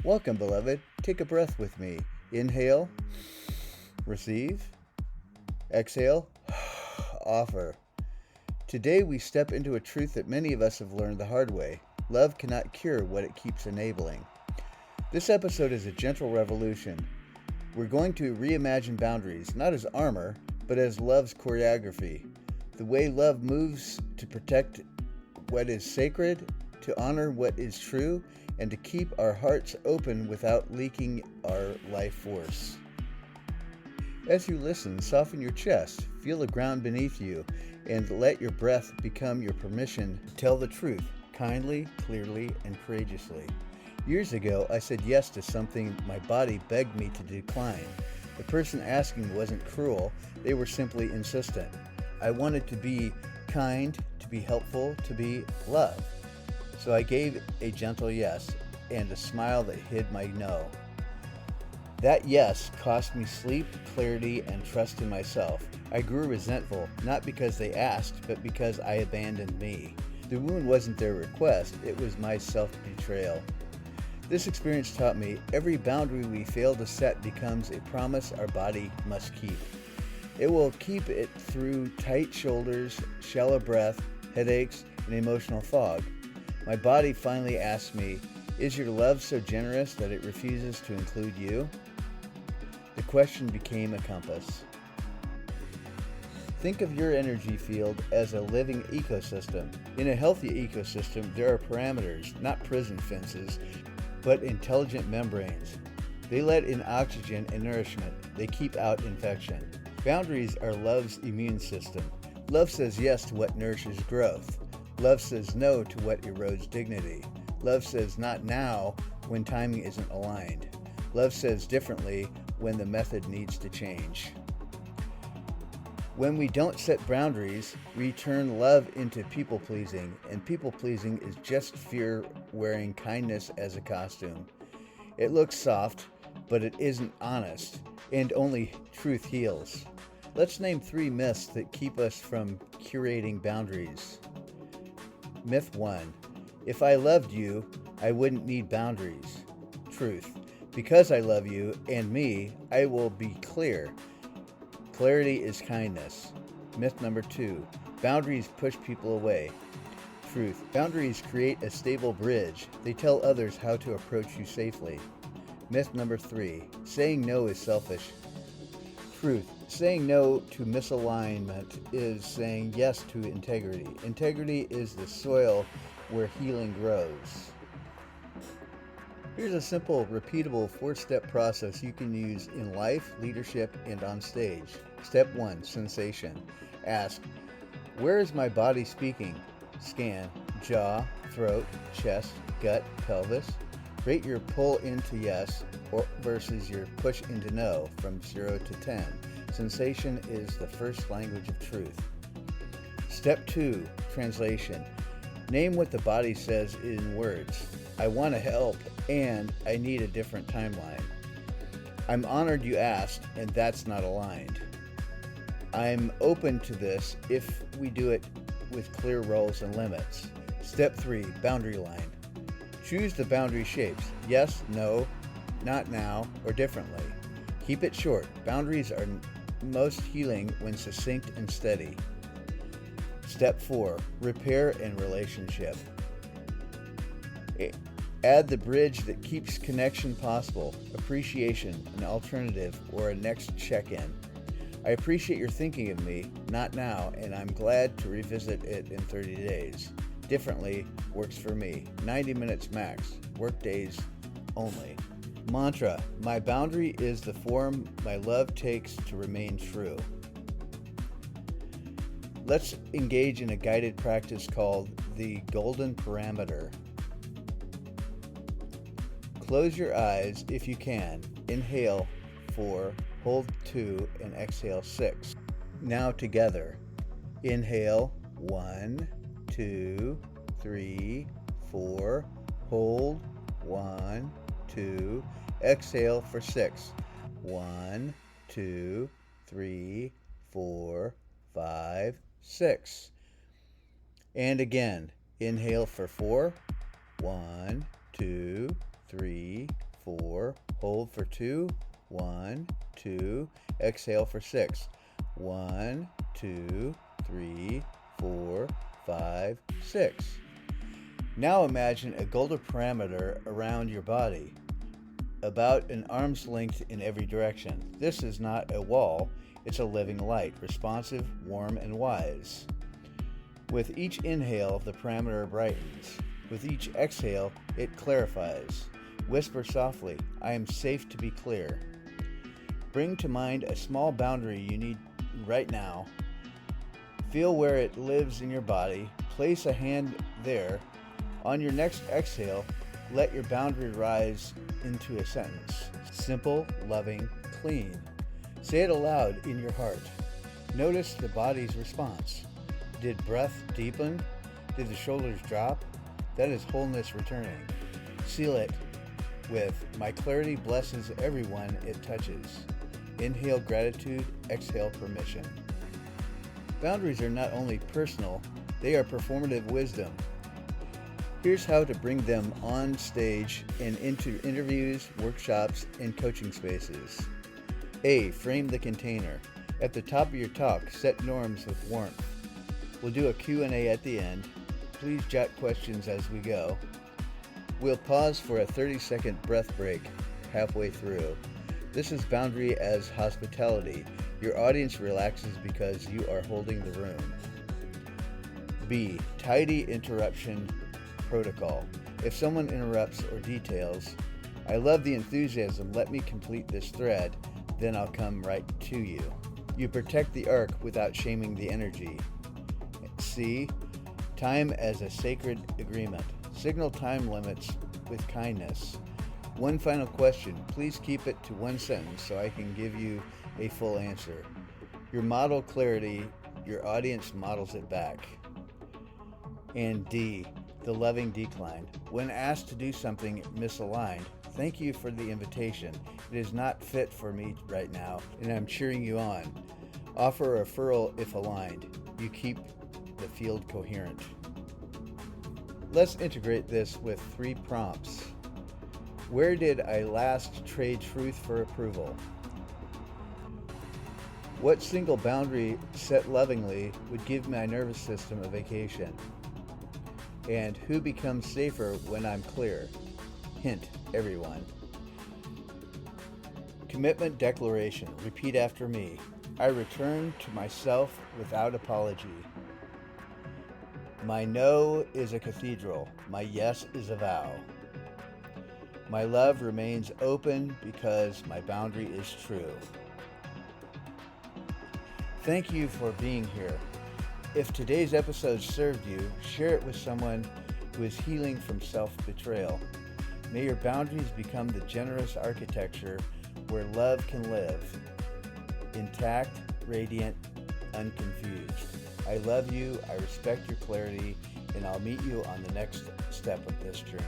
Welcome, beloved. Take a breath with me. Inhale, receive, exhale, offer. Today we step into a truth that many of us have learned the hard way. Love cannot cure what it keeps enabling. This episode is a gentle revolution. We're going to reimagine boundaries, not as armor, but as love's choreography. The way love moves to protect what is sacred, to honor what is true, and to keep our hearts open without leaking our life force. As you listen, soften your chest, feel the ground beneath you, and let your breath become your permission to tell the truth kindly, clearly, and courageously. Years ago, I said yes to something my body begged me to decline. The person asking wasn't cruel, they were simply insistent. I wanted to be kind, to be helpful, to be love. So I gave a gentle yes and a smile that hid my no. That yes cost me sleep, clarity, and trust in myself. I grew resentful, not because they asked, but because I abandoned me. The wound wasn't their request, it was my self-betrayal. This experience taught me every boundary we fail to set becomes a promise our body must keep. It will keep it through tight shoulders, shallow breath, headaches, and emotional fog. My body finally asked me, is your love so generous that it refuses to include you? The question became a compass. Think of your energy field as a living ecosystem. In a healthy ecosystem, there are parameters, not prison fences, but intelligent membranes. They let in oxygen and nourishment. They keep out infection. Boundaries are love's immune system. Love says yes to what nourishes growth. Love says no to what erodes dignity. Love says not now when timing isn't aligned. Love says differently when the method needs to change. When we don't set boundaries, we turn love into people-pleasing, and people-pleasing is just fear wearing kindness as a costume. It looks soft, but it isn't honest, and only truth heals. Let's name 3 myths that keep us from curating boundaries. Myth 1. If I loved you, I wouldn't need boundaries. Truth. Because I love you and me, I will be clear. Clarity is kindness. Myth number 2. Boundaries push people away. Truth. Boundaries create a stable bridge. They tell others how to approach you safely. Myth number 3. Saying no is selfish. Truth. Saying no to misalignment is saying yes to integrity. Integrity is the soil where healing grows. Here's a simple, repeatable 4-step process you can use in life, leadership, and on stage. Step 1. Sensation. Ask, where is my body speaking? Scan jaw, throat, chest, gut, pelvis. Rate your pull into yes versus your push into no from 0 to 10. Sensation is the first language of truth. Step 2. Translation. Name what the body says in words. I want to help, and I need a different timeline. I'm honored you asked, and that's not aligned. I'm open to this if we do it with clear roles and limits. Step 3. Boundary line. Choose the boundary shapes. Yes, no, not now, or differently. Keep it short. Boundaries are most healing when succinct and steady. Step 4. Repair and relationship. Add the bridge that keeps connection possible, appreciation, an alternative, or a next check-in. I appreciate your thinking of me, not now, and I'm glad to revisit it in 30 days. Differently works for me. 90 minutes max. Work days only. Mantra. My boundary is the form my love takes to remain true. Let's engage in a guided practice called the Golden Parameter. Close your eyes if you can. Inhale 4, hold 2, and exhale 6. Now together. Inhale 1, 2, 3, 4, hold 1, 2, exhale for 6. 1, 2, 3, 4, 5, 6. And again, inhale for 4. 1, 2, 3, Hold for 2. 1, 2. Exhale for 6. 1, 2, 3, 4, 5, 6. Now imagine a golden parameter around your body, about an arm's length in every direction. This is not a wall, it's a living light, responsive, warm, and wise. With each inhale, the parameter brightens. With each exhale, it clarifies. Whisper softly, I am safe to be clear. Bring to mind a small boundary you need right now. Feel where it lives in your body. Place a hand there. On your next exhale, let your boundary rise into a sentence. Simple, loving, clean. Say it aloud in your heart. Notice the body's response. Did breath deepen? Did the shoulders drop? That is wholeness returning. Seal it with, my clarity blesses everyone it touches. Inhale gratitude, exhale permission. Boundaries are not only personal, they are performative wisdom. Here's how to bring them on stage and into interviews, workshops, and coaching spaces. A. Frame the container. At the top of your talk, set norms with warmth. We'll do a Q&A at the end. Please jot questions as we go. We'll pause for a 30-second breath break halfway through. This is boundary as hospitality. Your audience relaxes because you are holding the room. B. Tidy interruption protocol. If someone interrupts or details, I love the enthusiasm, let me complete this thread, then I'll come right to you. You protect the arc without shaming the energy. C. Time as a sacred agreement. Signal time limits with kindness. One final question. Please keep it to one sentence so I can give you a full answer. Your model clarity, your audience models it back. And D. The loving decline. When asked to do something misaligned, thank you for the invitation. It is not fit for me right now, and I'm cheering you on. Offer a referral if aligned. You keep the field coherent. Let's integrate this with 3 prompts. Where did I last trade truth for approval? What single boundary set lovingly would give my nervous system a vacation? And who becomes safer when I'm clear? Hint, everyone. Commitment declaration. Repeat after me. I return to myself without apology. My no is a cathedral. My yes is a vow. My love remains open because my boundary is true. Thank you for being here. If today's episode served you, share it with someone who is healing from self-betrayal. May your boundaries become the generous architecture where love can live. Intact, radiant, unconfused. I love you, I respect your clarity, and I'll meet you on the next step of this journey.